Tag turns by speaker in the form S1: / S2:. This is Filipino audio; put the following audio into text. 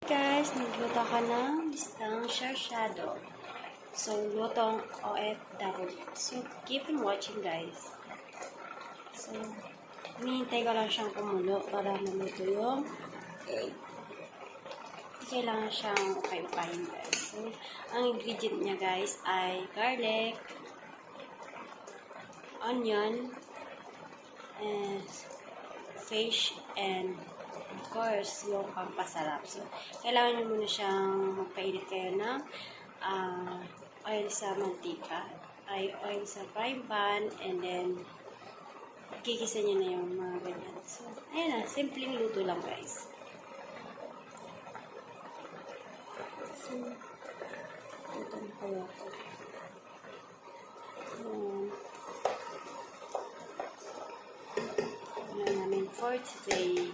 S1: Guys, nagluto ako ng listang sarsyado. So, lutong OFW. So, keep on watching guys. So, hinihintay ko lang siyang kumulo para maluto yung egg. Kailangan siyang ukay-ukayin guys. So, ang ingredient niya guys ay garlic, onion, and fish, and of course, yung pampasarap. So, kailangan nyo muna siyang magpainit kayo ng oil sa mantika, ay oil sa frying pan, and then kikisa nyo na yung mga ganyan. So, ayan na, simpleng luto lang guys. So, luto na kayo ako. Ayan namin for today.